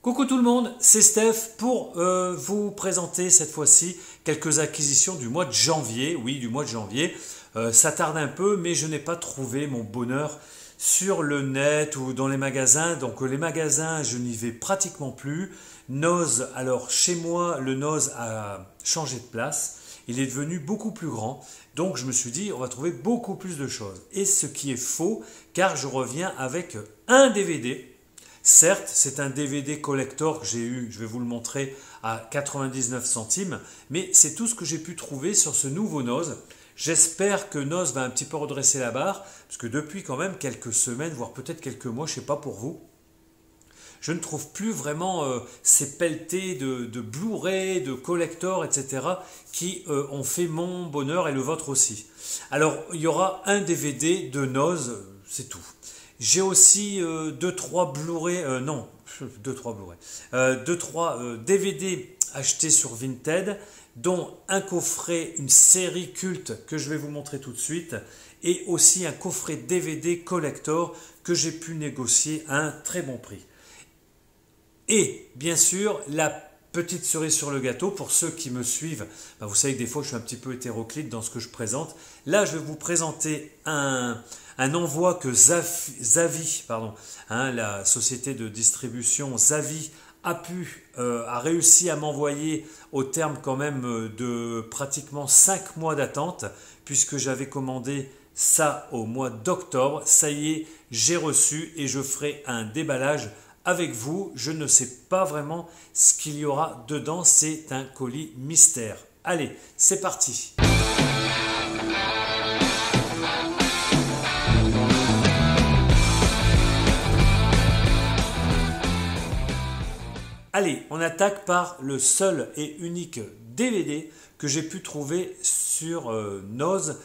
Coucou tout le monde, c'est Steph pour vous présenter cette fois-ci quelques acquisitions du mois de janvier. Oui, du mois de janvier. Ça tarde un peu, mais je n'ai pas trouvé mon bonheur sur le net ou dans les magasins. Donc les magasins, je n'y vais pratiquement plus. Noz, alors chez moi, le Noz a changé de place. Il est devenu beaucoup plus grand. Donc je me suis dit, on va trouver beaucoup plus de choses. Et ce qui est faux, car je reviens avec un DVD. Certes, c'est un DVD collector que j'ai eu, je vais vous le montrer, à 99 centimes, mais c'est tout ce que j'ai pu trouver sur ce nouveau Noz. J'espère que Noz va un petit peu redresser la barre, parce que depuis quand même quelques semaines, voire peut-être quelques mois, je ne sais pas pour vous, je ne trouve plus vraiment ces pelletés de Blu-ray, de collector, etc. qui ont fait mon bonheur et le vôtre aussi. Alors, il y aura un DVD de Noz, c'est tout. J'ai aussi 2-3 Blu-ray, non, 2-3 Blu-ray, 2-3 DVD achetés sur Vinted, dont un coffret, une série culte que je vais vous montrer tout de suite, et aussi un coffret DVD collector que j'ai pu négocier à un très bon prix. Et bien sûr, la petite cerise sur le gâteau, pour ceux qui me suivent, vous savez que des fois je suis un petit peu hétéroclite dans ce que je présente. Là, je vais vous présenter un envoi que Zavvi, la société de distribution Zavvi, a réussi à m'envoyer au terme quand même de pratiquement 5 mois d'attente, puisque j'avais commandé ça au mois d'octobre. Ça y est, j'ai reçu et je ferai un déballage avec vous. Je ne sais pas vraiment ce qu'il y aura dedans, c'est un colis mystère. Allez, c'est parti. Allez, on attaque par le seul et unique DVD que j'ai pu trouver sur Noz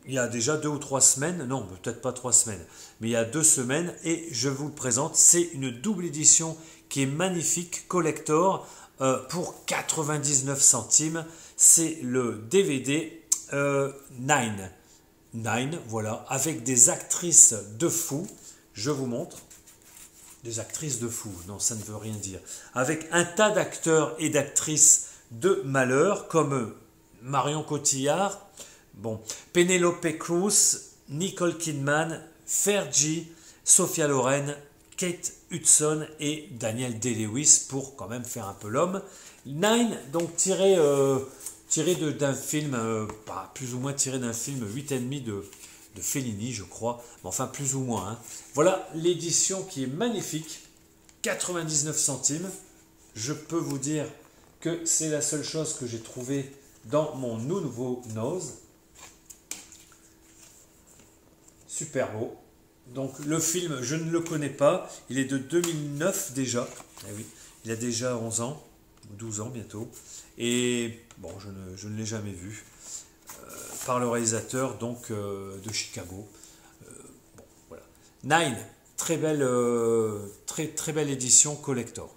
il y a déjà 2 ou 3 semaines, non, peut-être pas 3 semaines, mais il y a 2 semaines, et je vous le présente. C'est une double édition qui est magnifique, collector, pour 99 centimes. C'est le DVD Nine. Nine, voilà, avec des actrices de fou. Je vous montre. Des actrices de fou, non, ça ne veut rien dire. Avec un tas d'acteurs et d'actrices de malheur, comme Marion Cotillard, Penelope Cruz, Nicole Kidman, Fergie, Sophia Loren, Kate Hudson et Daniel Day-Lewis, pour quand même faire un peu l'homme. Nine, donc tiré d'un film, plus ou moins tiré d'un film 8,5 de Fellini, je crois, mais enfin plus ou moins. Hein. Voilà l'édition qui est magnifique, 99 centimes. Je peux vous dire que c'est la seule chose que j'ai trouvée dans mon nouveau Noz. Super beau. Donc le film, je ne le connais pas, il est de 2009 déjà. Eh oui, il a déjà 11 ans, 12 ans bientôt. Et bon, je ne l'ai jamais vu. Par le réalisateur donc de Chicago. Voilà. Nine, très belle édition collector.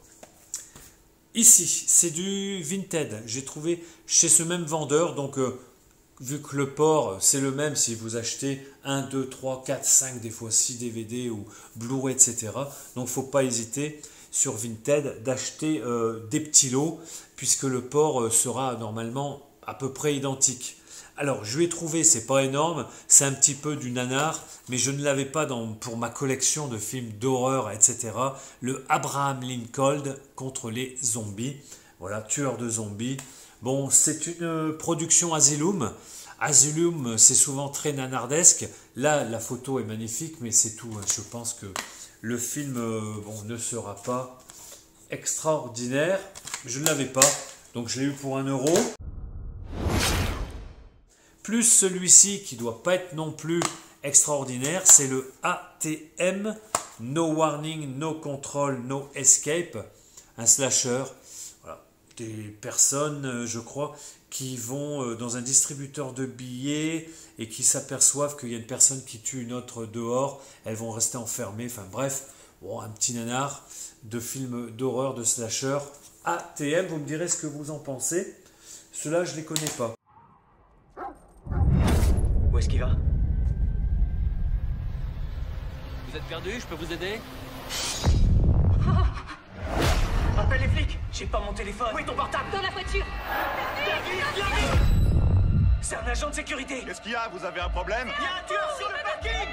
Ici, c'est du Vinted. J'ai trouvé chez ce même vendeur, donc vu que le port c'est le même si vous achetez 1, 2, 3, 4, 5, des fois 6 DVD ou Blu-ray, etc. Donc il ne faut pas hésiter sur Vinted d'acheter des petits lots, puisque le port sera normalement à peu près identique. Alors, je lui ai trouvé, c'est pas énorme, c'est un petit peu du nanar, mais je ne l'avais pas pour ma collection de films d'horreur, etc. Le Abraham Lincoln contre les zombies. Voilà, tueur de zombies. Bon, c'est une production Asylum. Asylum, c'est souvent très nanardesque. Là, la photo est magnifique, mais c'est tout. Je pense que le film ne sera pas extraordinaire. Je ne l'avais pas, donc je l'ai eu pour 1 euro. Plus celui-ci qui ne doit pas être non plus extraordinaire, c'est le ATM, No Warning, No Control, No Escape, un slasher. Voilà. Des personnes, je crois, qui vont dans un distributeur de billets et qui s'aperçoivent qu'il y a une personne qui tue une autre dehors, elles vont rester enfermées, enfin bref, un petit nanar de film d'horreur, de slasher. ATM, vous me direz ce que vous en pensez. Ceux-là, je ne les connais pas. Où est-ce qu'il va? Vous êtes perdu? Je peux vous aider? J'ai pas mon téléphone. Où est ton portable? Dans la voiture. David, viens! C'est un agent de sécurité. Qu'est-ce qu'il y a? Vous avez un problème? Il y a un tueur sur le parking.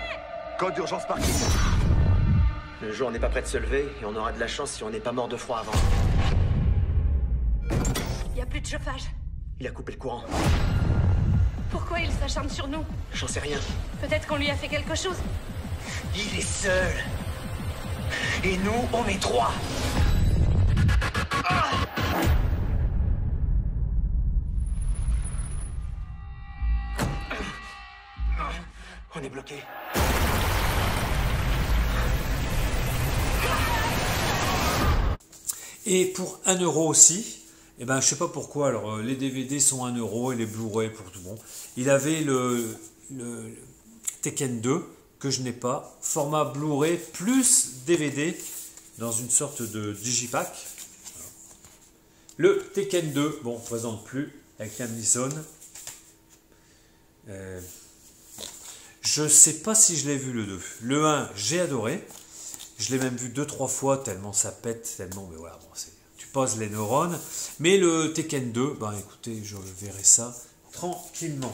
Code d'urgence parking. Le jour n'est pas prêt de se lever et on aura de la chance si on n'est pas mort de froid avant. Il y a plus de chauffage. Il a coupé le courant. Pourquoi il s'acharne sur nous? J'en sais rien. Peut-être qu'on lui a fait quelque chose. Il est seul. Et nous, on est 3. Ah! On est bloqué. Et pour 1 euro aussi, eh ben, je sais pas pourquoi, alors les DVD sont 1 euro et les Blu-ray pour tout le monde. Il avait le Tekken 2 que je n'ai pas, format Blu-ray plus DVD dans une sorte de digipack. Le Tekken 2, bon, on ne présente plus avec Liam Neeson. Je ne sais pas si je l'ai vu le 2. Le 1, j'ai adoré. Je l'ai même vu 2-3 fois tellement ça pète, tellement, mais voilà, bon, tu poses les neurones. Mais le Tekken 2, ben écoutez, je verrai ça tranquillement.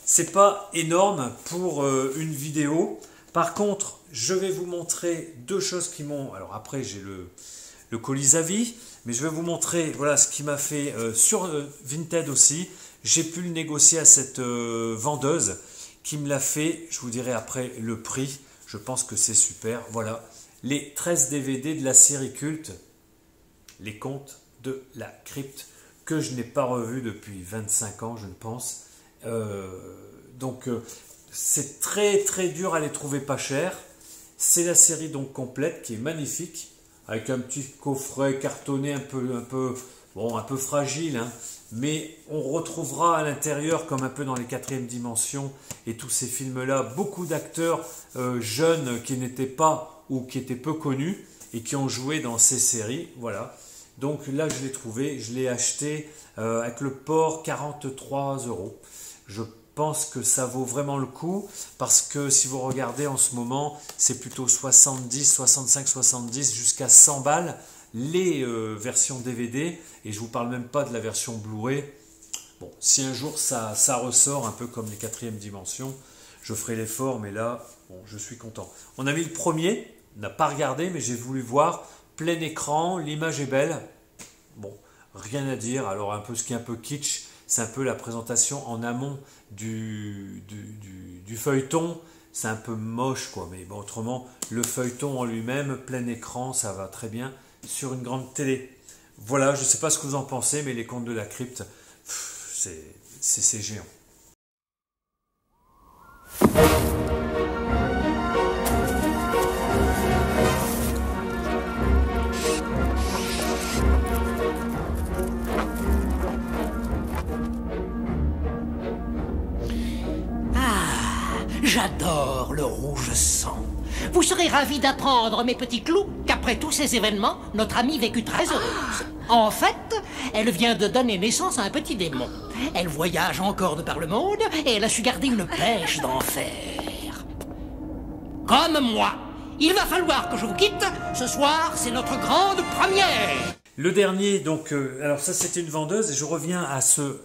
C'est pas énorme pour une vidéo. Par contre, je vais vous montrer deux choses qui m'ont... Alors après, j'ai le colis à vie, mais je vais vous montrer voilà, ce qui m'a fait sur Vinted aussi. J'ai pu le négocier à cette vendeuse qui me l'a fait. Je vous dirai après le prix. Je pense que c'est super. Voilà, les 13 DVD de la série culte, Les Contes de la Crypte, que je n'ai pas revu depuis 25 ans, je ne pense. Donc, c'est très très dur à les trouver pas cher. C'est la série donc complète qui est magnifique, avec un petit coffret cartonné un peu fragile, hein. Mais on retrouvera à l'intérieur, comme un peu dans les 4e dimensions et tous ces films-là, beaucoup d'acteurs jeunes qui n'étaient pas ou qui étaient peu connus et qui ont joué dans ces séries. Voilà. Donc là, je l'ai trouvé, je l'ai acheté avec le port 43 €. Je pense que ça vaut vraiment le coup parce que si vous regardez en ce moment, c'est plutôt 70, 65, 70 jusqu'à 100 balles. Les versions DVD, et je ne vous parle même pas de la version Blu-ray. Bon, si un jour ça ressort, un peu comme les 4e dimensions, je ferai l'effort, mais là, bon, je suis content. On a mis le premier, on n'a pas regardé, mais j'ai voulu voir, plein écran, l'image est belle. Bon, rien à dire, alors un peu ce qui est un peu kitsch, c'est un peu la présentation en amont du feuilleton. C'est un peu moche, quoi, mais bon, autrement, le feuilleton en lui-même, plein écran, ça va très bien sur une grande télé. Voilà, je ne sais pas ce que vous en pensez, mais les Contes de la Crypte, c'est géant. J'adore le rouge sang. Vous serez ravis d'apprendre, mes petits clous, qu'après tous ces événements, notre amie vécut très heureuse. En fait, elle vient de donner naissance à un petit démon. Elle voyage encore de par le monde et elle a su garder une pêche d'enfer. Comme moi. Il va falloir que je vous quitte. Ce soir, c'est notre grande première. Le dernier, donc, alors ça c'était une vendeuse et je reviens à ce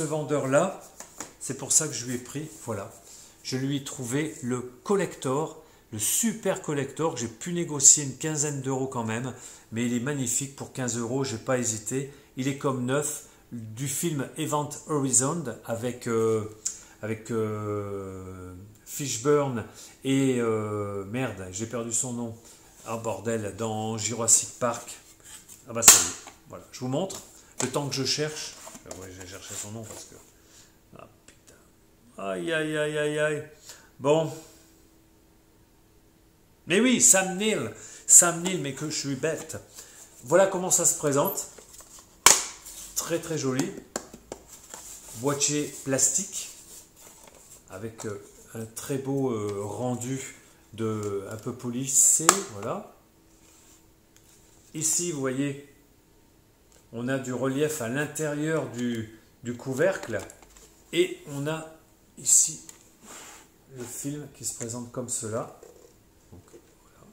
vendeur-là. C'est pour ça que je lui ai pris, voilà. Je lui ai trouvé le collector, le super collector, que j'ai pu négocier une quinzaine d'euros quand même, mais il est magnifique pour 15 €, j'ai pas hésité. Il est comme neuf, du film Event Horizon avec Fishburne et merde, j'ai perdu son nom. Ah bordel, dans Jurassic Park. Ah bah ça y est, voilà, je vous montre. Le temps que je cherche, ouais, j'ai cherché son nom parce que... Ah putain. Aïe aïe aïe aïe aïe. Bon. Mais oui, Sam Neill, mais que je suis bête. Voilà comment ça se présente. Très très joli. Boîtier plastique avec un très beau rendu un peu polissé. Voilà. Ici, vous voyez, on a du relief à l'intérieur du couvercle et on a ici le film qui se présente comme cela. Donc, voilà.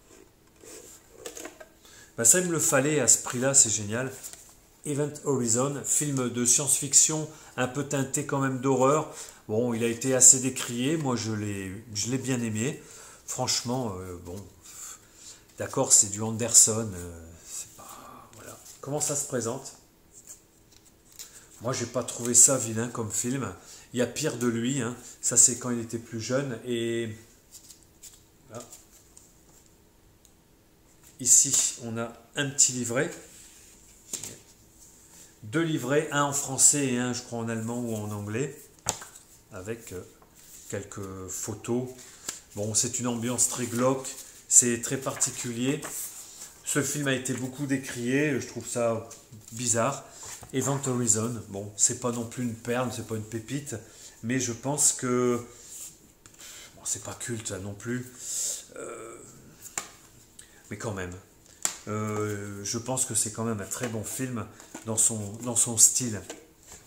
Ben, ça, il me le fallait à ce prix-là, c'est génial. Event Horizon, film de science-fiction, un peu teinté quand même d'horreur. Bon, il a été assez décrié, moi je l'ai bien aimé. Franchement, bon, d'accord, c'est du Anderson, c'est pas... Voilà. Comment ça se présente? Moi, j'ai pas trouvé ça vilain comme film. Il y a pire de lui, hein. Ça c'est quand il était plus jeune. Et voilà. Ici, on a un petit livret. 2 livrets, un en français et un, je crois, en allemand ou en anglais, avec quelques photos. Bon, c'est une ambiance très glauque, c'est très particulier. Ce film a été beaucoup décrié, je trouve ça bizarre. Event Horizon, bon, c'est pas non plus une perle, c'est pas une pépite, mais je pense que bon, c'est pas culte non plus, mais quand même. Je pense que c'est quand même un très bon film dans son style.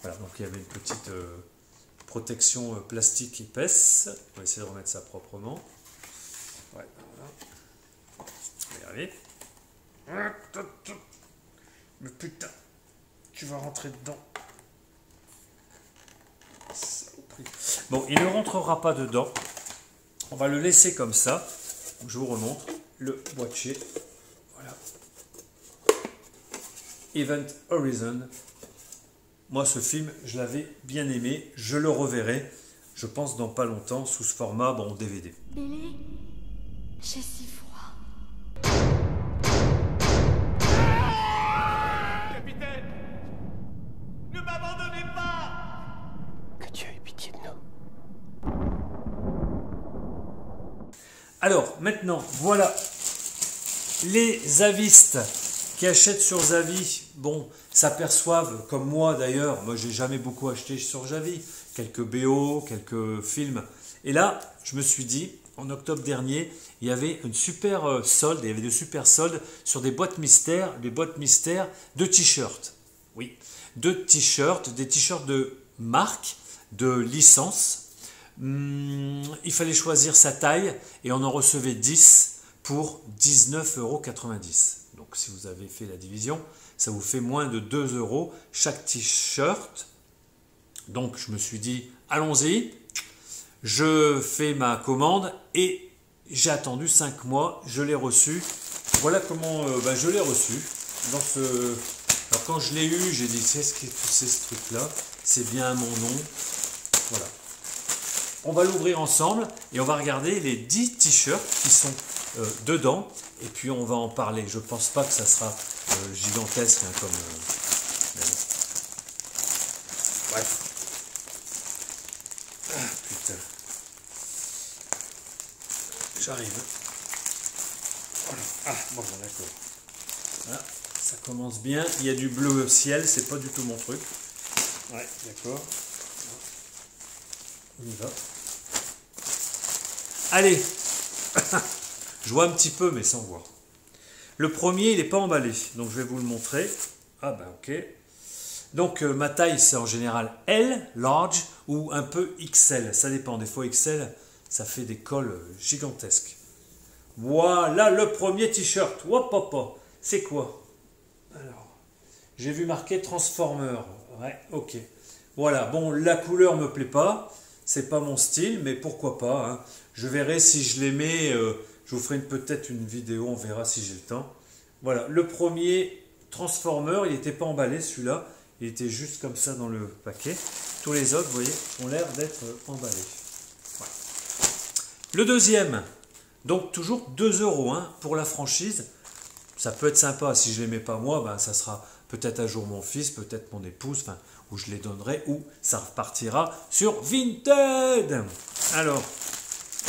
Voilà, donc il y avait une petite protection plastique épaisse. On va essayer de remettre ça proprement. Ouais, voilà. On va y arriver. Mais putain, tu vas rentrer dedans. Bon, il ne rentrera pas dedans. On va le laisser comme ça. Je vous remontre le boîtier. Voilà. Event Horizon. Moi, ce film, je l'avais bien aimé. Je le reverrai, je pense, dans pas longtemps, sous ce format, bon, DVD. Billy, j'ai si froid. Capitaine, ne m'abandonnez pas! Que Dieu ait pitié de nous. Alors, maintenant, voilà les avistes qui achètent sur Zavi, bon, s'aperçoivent, comme moi d'ailleurs, moi j'ai jamais beaucoup acheté sur Zavi, quelques BO, quelques films. Et là, je me suis dit, en octobre dernier, il y avait une super solde, il y avait de super soldes sur des boîtes mystères de t-shirts. Oui, de t-shirts, des t-shirts de marque, de licence. Il fallait choisir sa taille et on en recevait 10 pour 19,90 €. Donc si vous avez fait la division, ça vous fait moins de 2 € chaque t-shirt. Donc je me suis dit, allons-y, je fais ma commande et j'ai attendu 5 mois, je l'ai reçu. Voilà comment je l'ai reçu. Dans ce... Alors quand je l'ai eu, j'ai dit, c'est ce truc-là, c'est bien mon nom. Voilà. On va l'ouvrir ensemble et on va regarder les 10 t-shirts qui sont dedans. Et puis on va en parler. Je pense pas que ça sera gigantesque hein, comme... Bref. Ah putain. J'arrive. Voilà. Ah bon d'accord. Voilà. Ça commence bien. Il y a du bleu ciel, c'est pas du tout mon truc. Ouais, d'accord. On y va. Allez. Je vois un petit peu, mais sans voir. Le premier, il n'est pas emballé, donc je vais vous le montrer. Ah ben ok. Donc ma taille, c'est en général L, large, ou un peu XL. Ça dépend, des fois XL, ça fait des cols gigantesques. Voilà le premier t-shirt. Hop, hop, hop. C'est quoi? Alors, j'ai vu marqué Transformer. Ouais, ok. Voilà, bon, la couleur me plaît pas. C'est pas mon style, mais pourquoi pas. Hein. Je verrai si je les mets... je vous ferai peut-être une vidéo, on verra si j'ai le temps. Voilà, le premier Transformer, il n'était pas emballé celui-là. Il était juste comme ça dans le paquet. Tous les autres, vous voyez, ont l'air d'être emballés. Voilà. Le deuxième, donc toujours 2 € hein, pour la franchise. Ça peut être sympa. Si je ne les mets pas moi, ben, ça sera peut-être un jour mon fils, peut-être mon épouse, enfin, où je les donnerai, ou ça repartira sur Vinted. Alors,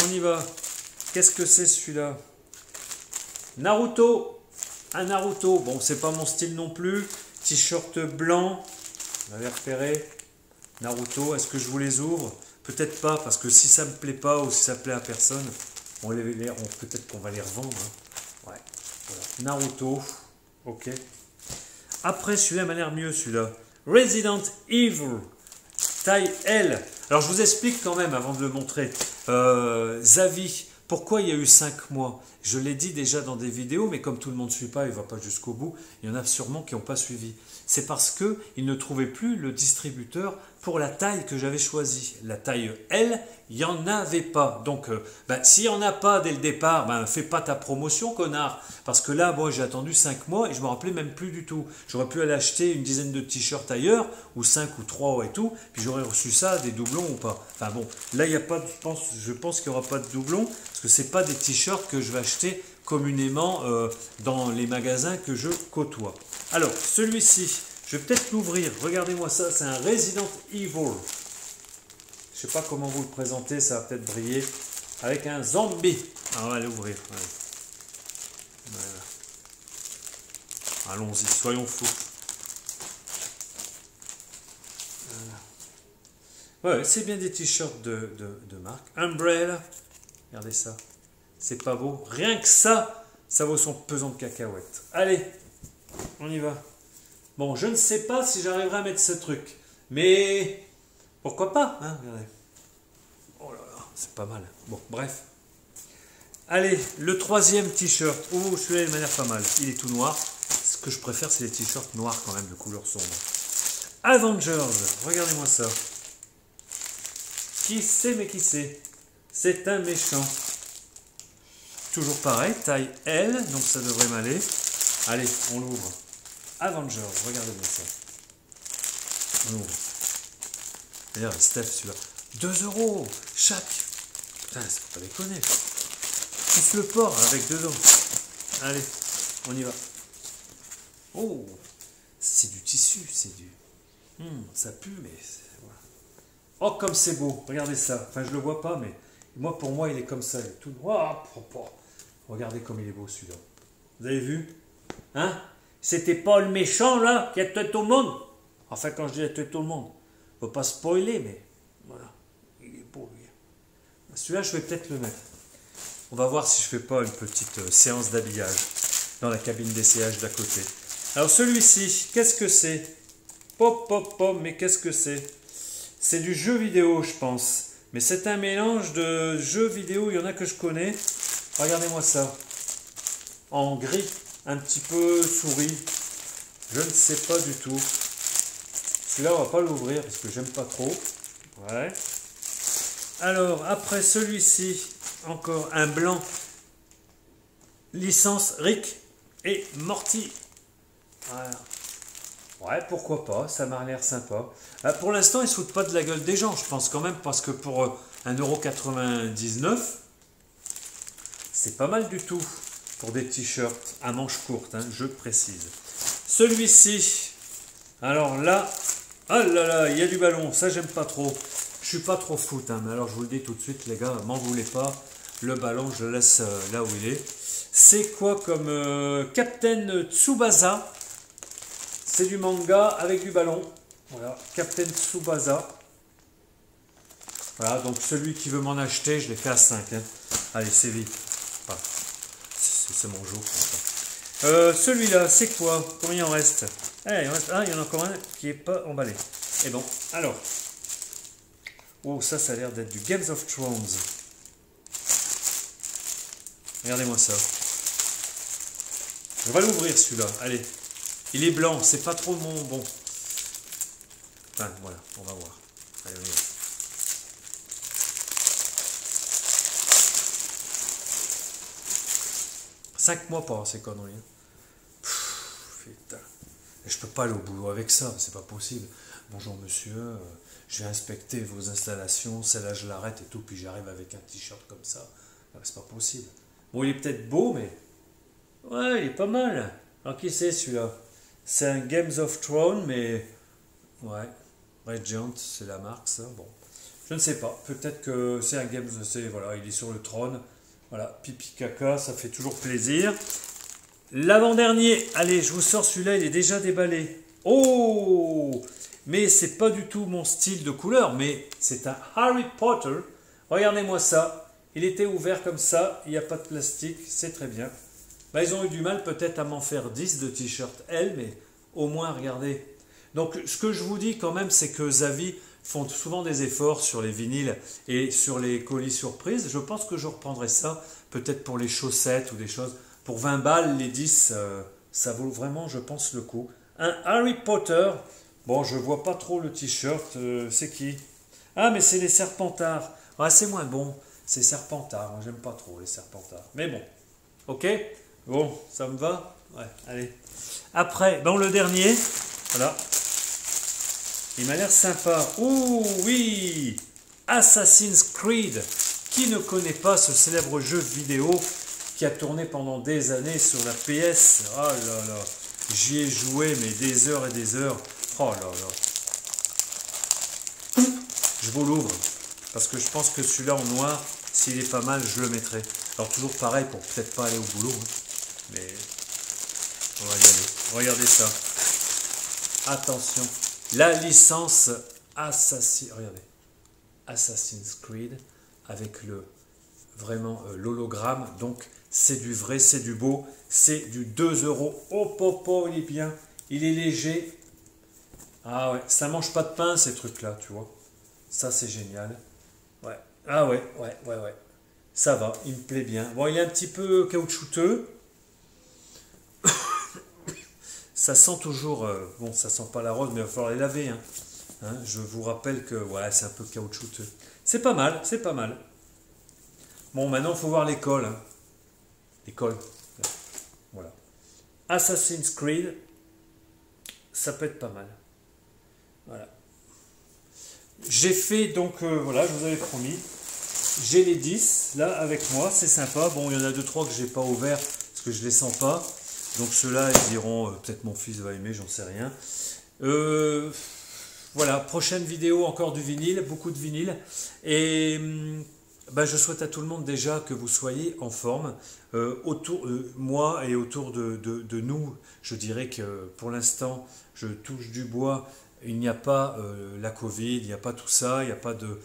on y va. Qu'est-ce que c'est celui-là? Naruto. Un Naruto. Bon, c'est pas mon style non plus. T-shirt blanc. Vous avez repéré. Naruto. Est-ce que je vous les ouvre? Peut-être pas, parce que si ça me plaît pas ou si ça plaît à personne, peut-être qu'on va les revendre. Hein. Ouais. Voilà. Naruto. Ok. Après, celui-là m'a l'air mieux, celui-là. Resident Evil. Taille L. Alors, je vous explique quand même, avant de le montrer. Zavi. Pourquoi il y a eu 5 mois? Je l'ai dit déjà dans des vidéos, mais comme tout le monde ne suit pas, il ne va pas jusqu'au bout, il y en a sûrement qui n'ont pas suivi. C'est parce qu'ils ne trouvaient plus le distributeur pour la taille que j'avais choisie. La taille L, il n'y en avait pas. Donc, s'il n'y en a pas dès le départ, fais pas ta promotion, connard. Parce que là, j'ai attendu 5 mois et je ne me rappelais même plus du tout. J'aurais pu aller acheter une dizaine de t-shirts ailleurs, ou 5 ou 3 et tout, puis j'aurais reçu ça, des doublons ou pas. Enfin bon, là, il n'y a pas, je pense qu'il n'y aura pas de doublons, parce que ce n'est pas des t-shirts que je vais acheter communément dans les magasins que je côtoie. Alors, celui-ci, je vais peut-être l'ouvrir. Regardez-moi ça, c'est un Resident Evil. Je ne sais pas comment vous le présenter, ça va peut-être briller. Avec un zombie. On va l'ouvrir. Voilà. Allons-y, soyons fous. Voilà. Ouais, c'est bien des t-shirts de marque. Umbrella. Regardez ça. C'est pas beau. Rien que ça, ça vaut son pesant de cacahuètes. Allez, on y va. Bon, je ne sais pas si j'arriverai à mettre ce truc. Mais pourquoi pas, hein, regardez. Oh là là, c'est pas mal. Bon, bref. Allez, le troisième t-shirt. Oh, celui-là, il m'a l'air pas mal. Il est tout noir. Ce que je préfère, c'est les t-shirts noirs quand même, de couleur sombre. Avengers, regardez-moi ça. Qui c'est, mais qui c'est? C'est un méchant. Toujours pareil, taille L, donc ça devrait m'aller. Allez, on l'ouvre. Avengers, regardez-moi ça. On ouvre. D'ailleurs, Steph, celui-là. 2 € chaque. Putain, c'est pas déconner. Pousse le porc avec dedans. Allez, on y va. Oh, c'est du tissu, c'est du... ça pue, mais... Voilà. Oh, comme c'est beau. Regardez ça. Enfin, je le vois pas, mais... Moi, pour moi, il est comme ça. Il est tout noir. Regardez comme il est beau, celui-là. Vous avez vu? Hein? C'était pas le méchant, là, qui a tué tout le monde? Enfin, quand je dis a tué tout le monde, faut pas spoiler, mais... Voilà. Il est beau, lui. Celui-là, je vais peut-être le mettre. On va voir si je fais pas une petite séance d'habillage dans la cabine d'essayage d'à côté. Alors, celui-ci, qu'est-ce que c'est? Pop, mais qu'est-ce que c'est? C'est du jeu vidéo, je pense. Mais c'est un mélange de jeux vidéo, il y en a que je connais. Regardez-moi ça. En gris, un petit peu souris. Je ne sais pas du tout. Celui-là, on va pas l'ouvrir parce que j'aime pas trop. Ouais. Alors, après celui-ci, encore un blanc. Licence Rick et Morty. Voilà. Ouais, pourquoi pas, ça m'a l'air sympa. Pour l'instant, ils ne se foutent pas de la gueule des gens, je pense quand même, parce que pour 1,99 €, c'est pas mal du tout pour des t-shirts à manches courtes, hein, je précise. Celui-ci, alors là, ah là là, il y a du ballon, ça j'aime pas trop. Je suis pas trop foot, hein, mais alors je vous le dis tout de suite, les gars, m'en voulez pas, le ballon, je le laisse là où il est. C'est quoi comme Captain Tsubasa? C'est du manga avec du ballon. Voilà, Captain Tsubasa. Voilà, donc celui qui veut m'en acheter, je l'ai fait à 5. Hein. Allez, c'est vite. Voilà. C'est mon jour. Celui-là, c'est quoi? Combien il en reste? Il y en a encore un qui n'est pas emballé. Et bon, alors. Oh, ça a l'air d'être du Games of Thrones. Regardez-moi ça. On va l'ouvrir celui-là. Allez. Il est blanc, c'est pas trop mon bon. Enfin, voilà, on va voir. Allez, on y va. Cinq mois pour avoir ces conneries. Putain. Et je peux pas aller au boulot avec ça, c'est pas possible. Bonjour monsieur, je vais inspecter vos installations, celle-là je l'arrête et tout, puis j'arrive avec un t-shirt comme ça. C'est pas possible. Bon, il est peut-être beau, mais... Ouais, il est pas mal. Alors qui c'est celui-là? C'est un Games of Thrones, mais... Ouais, Regent, c'est la marque, ça. Bon, je ne sais pas. Peut-être que c'est un Games... Voilà, il est sur le trône. Voilà, pipi caca, ça fait toujours plaisir. L'avant-dernier. Allez, je vous sors celui-là, il est déjà déballé. Oh! Mais c'est pas du tout mon style de couleur, mais c'est un Harry Potter. Regardez-moi ça. Il était ouvert comme ça, il n'y a pas de plastique, c'est très bien. Bah, ils ont eu du mal peut-être à m'en faire 10 de t-shirt L, mais au moins, regardez. Donc, ce que je vous dis quand même, c'est que Xavi font souvent des efforts sur les vinyles et sur les colis surprises. Je pense que je reprendrai ça, peut-être pour les chaussettes ou des choses. Pour 20 balles, les 10, ça vaut vraiment, je pense, le coup. Un Harry Potter. Bon, je vois pas trop le t-shirt. C'est qui? Ah, mais c'est les Serpentards. Ah, c'est moins bon. C'est Serpentards. Moi, j'aime pas trop les Serpentards. Mais bon. Ok? Bon, ça me va? Ouais, allez. Après, bon, le dernier. Voilà. Il m'a l'air sympa. Oh, oui! Assassin's Creed. Qui ne connaît pas ce célèbre jeu vidéo qui a tourné pendant des années sur la PS? Oh là là. J'y ai joué, mais des heures et des heures. Oh là là. Je vous l'ouvre. Parce que je pense que celui-là en noir, s'il est pas mal, je le mettrai. Alors toujours pareil, pour peut-être pas aller au boulot. Hein. Mais on va y aller. Regardez ça. Attention. La licence Assassin's Creed avec l'hologramme. Donc c'est du vrai, c'est du beau. C'est du 2 €. Oh popo, il est bien. Il est léger. Ah ouais, ça mange pas de pain ces trucs-là, tu vois. Ça c'est génial. Ouais. Ah ouais. Ça va, il me plaît bien. Bon, il est un petit peu caoutchouteux. Ça sent toujours... bon, ça sent pas la rose, mais il va falloir les laver. Hein. Je vous rappelle que ouais, c'est un peu caoutchouteux. C'est pas mal, c'est pas mal. Bon, maintenant, il faut voir l'école. Hein. L'école. Voilà. Assassin's Creed, ça peut être pas mal. Voilà. J'ai fait, donc, voilà, je vous avais promis. J'ai les 10, là, avec moi, c'est sympa. Bon, il y en a 2-3 que j'ai pas ouverts, parce que je les sens pas. Donc ceux-là, ils diront, peut-être mon fils va aimer, j'en sais rien. Voilà, prochaine vidéo, encore du vinyle, beaucoup de vinyle. Et je souhaite à tout le monde déjà que vous soyez en forme. Autour de moi et autour de nous, je dirais que pour l'instant, je touche du bois. Il n'y a pas la Covid, il n'y a pas tout ça, il n'y a pas de...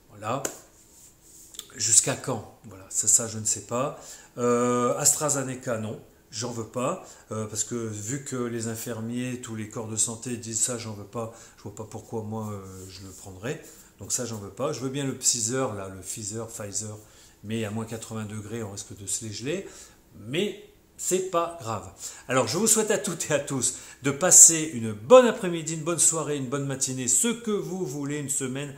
Voilà. Jusqu'à quand? Voilà, c'est ça, je ne sais pas. AstraZeneca, non. J'en veux pas, parce que vu que les infirmiers, tous les corps de santé disent ça, j'en veux pas, je vois pas pourquoi moi je le prendrais. Donc ça, j'en veux pas. Je veux bien le Pfizer, là, le Pfizer, mais à moins 80 degrés, on risque de se les geler. Mais c'est pas grave. Alors, je vous souhaite à toutes et à tous de passer une bonne après-midi, une bonne soirée, une bonne matinée, ce que vous voulez, une semaine.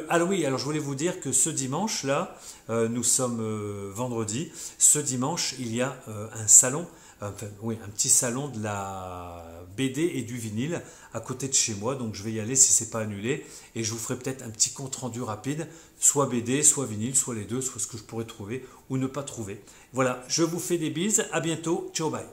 Ah oui, alors je voulais vous dire que ce dimanche, là, nous sommes vendredi, ce dimanche, il y a un salon, un petit salon de la BD et du vinyle à côté de chez moi, donc je vais y aller si ce n'est pas annulé, et je vous ferai peut-être un petit compte rendu rapide, soit BD, soit vinyle, soit les deux, soit ce que je pourrais trouver ou ne pas trouver. Voilà, je vous fais des bises, à bientôt, ciao, bye.